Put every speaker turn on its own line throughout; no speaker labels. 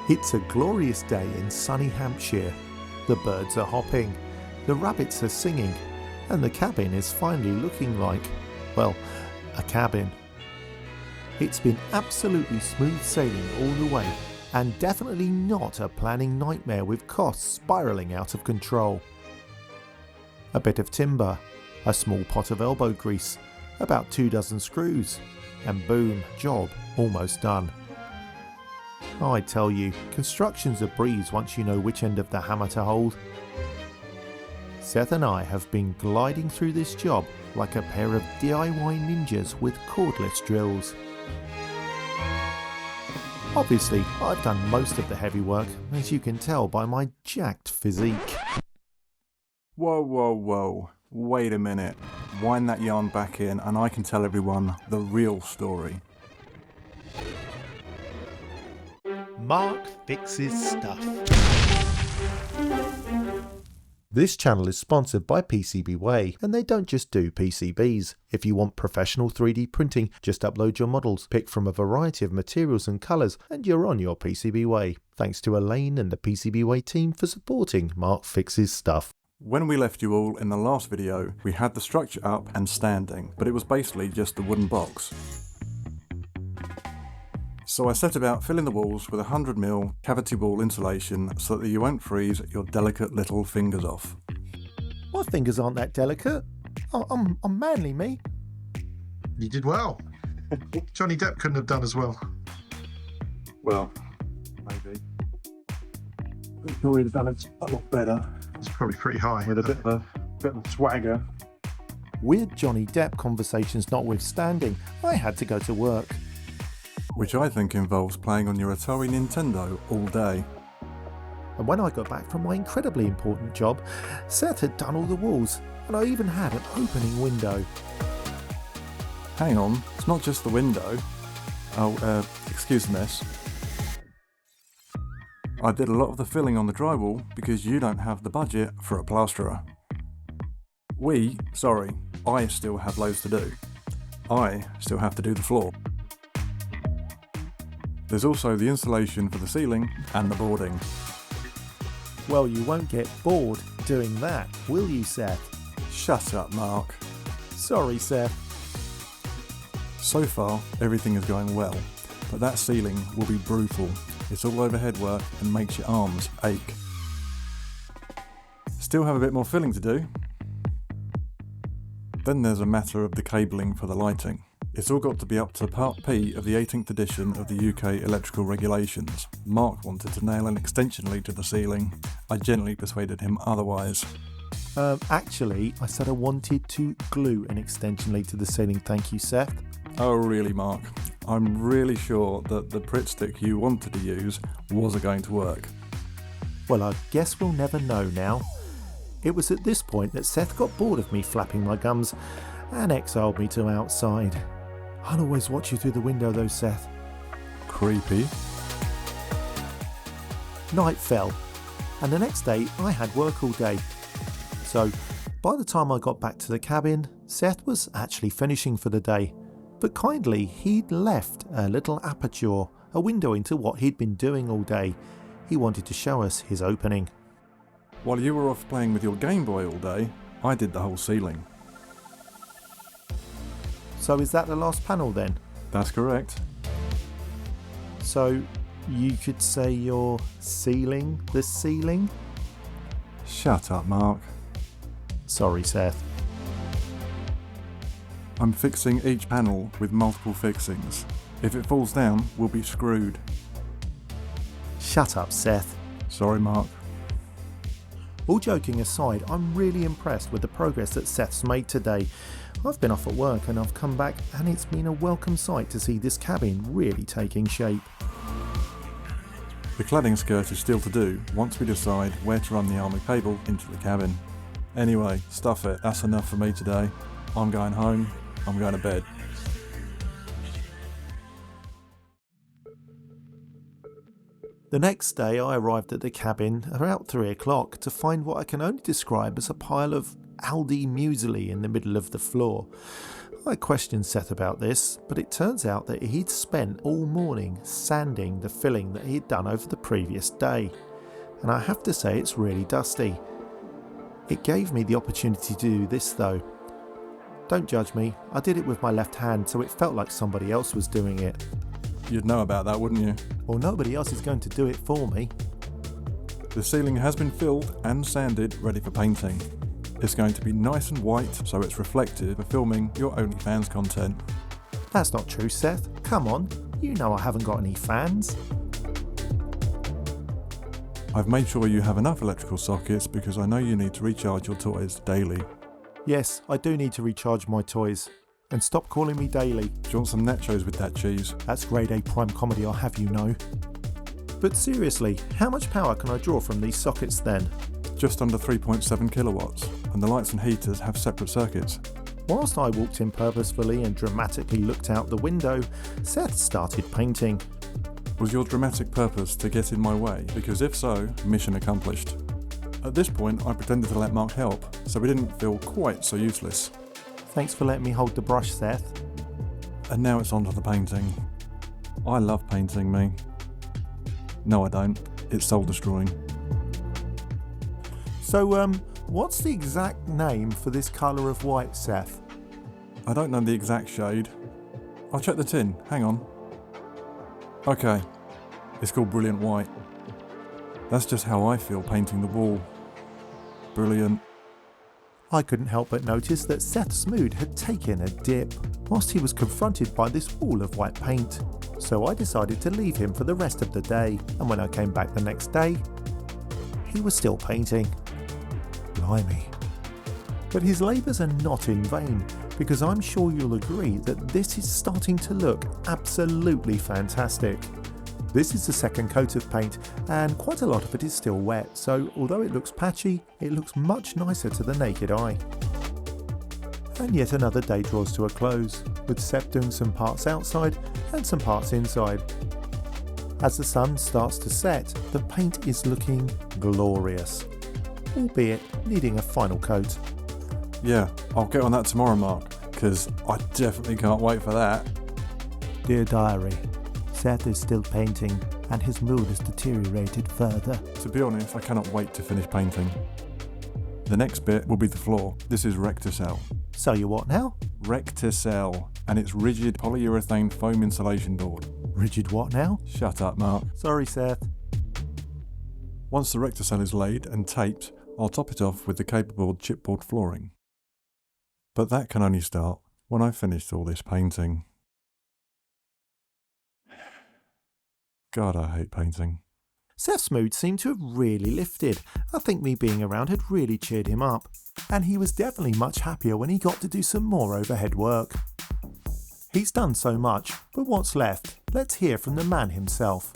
It's a glorious day in sunny Hampshire. The birds are hopping, the rabbits are singing, and the cabin is finally looking like, well, a cabin. It's been absolutely smooth sailing all the way, and definitely not a planning nightmare with costs spiralling out of control. A bit of timber, a small pot of elbow grease, about 2 dozen screws, and boom, job almost done. I tell you, construction's a breeze once you know which end of the hammer to hold. Seth and I have been gliding through this job like a pair of DIY ninjas with cordless drills. Obviously, I've done most of the heavy work, as you can tell by my jacked physique.
Whoa. Wait a minute. Wind that yarn back in and I can tell everyone the real story.
Mark fixes stuff. This channel is sponsored by PCBWay, and they don't just do PCBs. If you want professional 3D printing, just upload your models, pick from a variety of materials and colours, and you're on your PCBWay. Thanks to Elaine and the PCBWay team for supporting Mark Fixes Stuff.
When we left you all in the last video, we had the structure up and standing, but it was basically just a wooden box. So I set about filling the walls with 100mm cavity wall insulation so that you won't freeze your delicate little fingers off.
My fingers aren't that delicate. I'm manly, me.
You did well. Johnny Depp couldn't have done as well.
Well, maybe. I'm sure he'd have done it a lot better.
It's probably pretty high.
With a bit of swagger.
Weird Johnny Depp conversations notwithstanding, I had to go to work.
Which I think involves playing on your Atari Nintendo all day.
And when I got back from my incredibly important job, Seth had done all the walls, and I even had an opening window.
Hang on, it's not just the window. Oh, excuse the mess. I did a lot of the filling on the drywall because you don't have the budget for a plasterer. I still have loads to do. I still have to do the floor. There's also the insulation for the ceiling and the boarding.
Well, you won't get bored doing that, will you, Seth?
Shut up, Mark.
Sorry, Seth.
So far, everything is going well, but that ceiling will be brutal. It's all overhead work and makes your arms ache. Still have a bit more filling to do. Then there's a matter of the cabling for the lighting. It's all got to be up to Part P of the 18th edition of the UK electrical regulations. Mark wanted to nail an extension lead to the ceiling. I gently persuaded him otherwise.
Actually, I said I wanted to glue an extension lead to the ceiling, thank you, Seth.
Oh really, Mark? I'm really sure that the Pritt stick you wanted to use wasn't going to work.
Well, I guess we'll never know now. It was at this point that Seth got bored of me flapping my gums and exiled me to outside. I'll always watch you through the window though, Seth.
Creepy.
Night fell, and the next day I had work all day. So, by the time I got back to the cabin, Seth was actually finishing for the day. But kindly, he'd left a little aperture, a window into what he'd been doing all day. He wanted to show us his opening.
While you were off playing with your Game Boy all day, I did the whole ceiling.
So is that the last panel then?
That's correct.
So you could say you're sealing the ceiling?
Shut up, Mark.
Sorry, Seth.
I'm fixing each panel with multiple fixings. If it falls down, we'll be screwed.
Shut up, Seth.
Sorry, Mark.
All joking aside, I'm really impressed with the progress that Seth's made today. I've been off at work and I've come back, and it's been a welcome sight to see this cabin really taking shape.
The cladding skirt is still to do once we decide where to run the armoured cable into the cabin. Anyway, stuff it, that's enough for me today. I'm going home, I'm going to bed.
The next day I arrived at the cabin about 3 o'clock to find what I can only describe as a pile of Aldi muesli in the middle of the floor. I questioned Seth about this, but it turns out that he'd spent all morning sanding the filling that he'd done over the previous day, and I have to say it's really dusty. It gave me the opportunity to do this though. Don't judge me, I did it with my left hand so it felt like somebody else was doing it.
You'd know about that, wouldn't you?
Well, nobody else is going to do it for me.
The ceiling has been filled and sanded, ready for painting. It's going to be nice and white, so it's reflective for filming your OnlyFans content.
That's not true, Seth. Come on, you know I haven't got any fans.
I've made sure you have enough electrical sockets because I know you need to recharge your toys daily.
Yes, I do need to recharge my toys. And stop calling me daily.
Do you want some nachos with that cheese?
That's grade A prime comedy, I'll have you know. But seriously, how much power can I draw from these sockets then?
Just under 3.7 kilowatts, and the lights and heaters have separate circuits.
Whilst I walked in purposefully and dramatically looked out the window, Seth started painting.
Was your dramatic purpose to get in my way? Because if so, mission accomplished. At this point, I pretended to let Mark help, so we didn't feel quite so useless.
Thanks for letting me hold the brush, Seth.
And now it's on to the painting. I love painting, me. No, I don't. It's soul destroying.
So, what's the exact name for this colour of white, Seth?
I don't know the exact shade. I'll check the tin. Hang on. Okay. It's called Brilliant White. That's just how I feel painting the wall. Brilliant.
I couldn't help but notice that Seth's mood had taken a dip whilst he was confronted by this wall of white paint. So I decided to leave him for the rest of the day, and when I came back the next day, he was still painting. Blimey. But his labours are not in vain, because I'm sure you'll agree that this is starting to look absolutely fantastic. This is the second coat of paint, and quite a lot of it is still wet, so although it looks patchy, it looks much nicer to the naked eye. And yet another day draws to a close, with Seth doing some parts outside and some parts inside. As the sun starts to set, the paint is looking glorious, albeit needing a final coat.
Yeah, I'll get on that tomorrow, Mark, because I definitely can't wait for that.
Dear diary, Seth is still painting and his mood has deteriorated further.
To be honest, I cannot wait to finish painting. The next bit will be the floor. This is Recticel.
So you what now?
Recticel, and it's rigid polyurethane foam insulation board.
Rigid what now?
Shut up, Mark.
Sorry, Seth.
Once the Recticel is laid and taped, I'll top it off with the Caperboard chipboard flooring. But that can only start when I've finished all this painting. God, I hate painting.
Seth's mood seemed to have really lifted. I think me being around had really cheered him up, and he was definitely much happier when he got to do some more overhead work. He's done so much, but what's left? Let's hear from the man himself.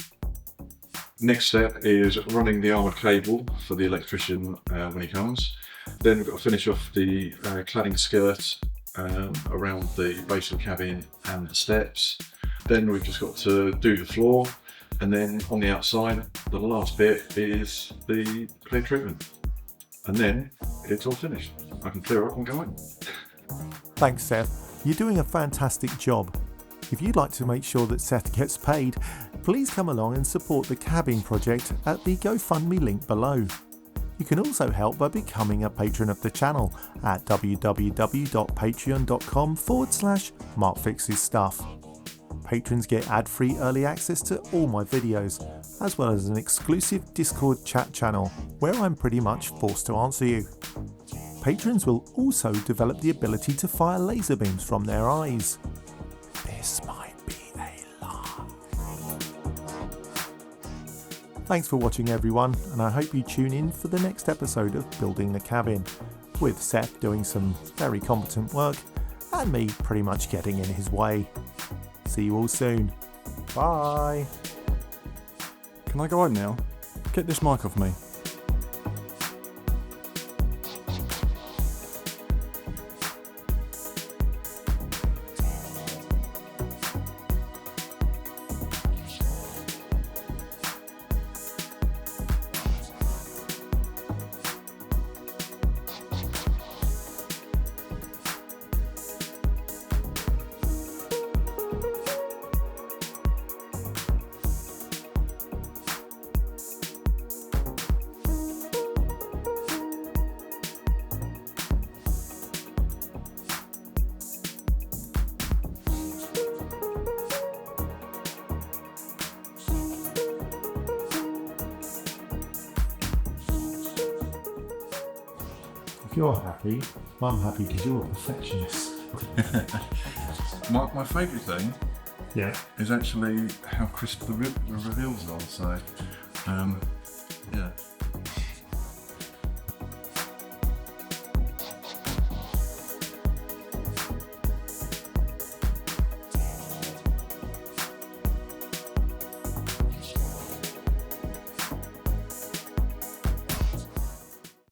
Next step is running the armoured cable for the electrician when he comes. Then we've got to finish off the cladding skirt around the base of the cabin and the steps. Then we've just got to do the floor, and then on the outside, the last bit is the clear treatment. And then it's all finished. I can clear up and go in.
Thanks, Seth. You're doing a fantastic job. If you'd like to make sure that Seth gets paid, please come along and support the cabin project at the GoFundMe link below. You can also help by becoming a patron of the channel at www.patreon.com/MarkFixesStuff. Patrons get ad-free early access to all my videos, as well as an exclusive Discord chat channel where I'm pretty much forced to answer you. Patrons will also develop the ability to fire laser beams from their eyes. This might be a lie. Thanks for watching, everyone, and I hope you tune in for the next episode of Building the Cabin, with Seth doing some very competent work and me pretty much getting in his way. See you all soon. Bye.
Can I go home now? Get this mic off me.
you're happy, I'm happy because you're a perfectionist.
My favourite thing
Yeah.
is actually how crisp the reveals are. So, yeah.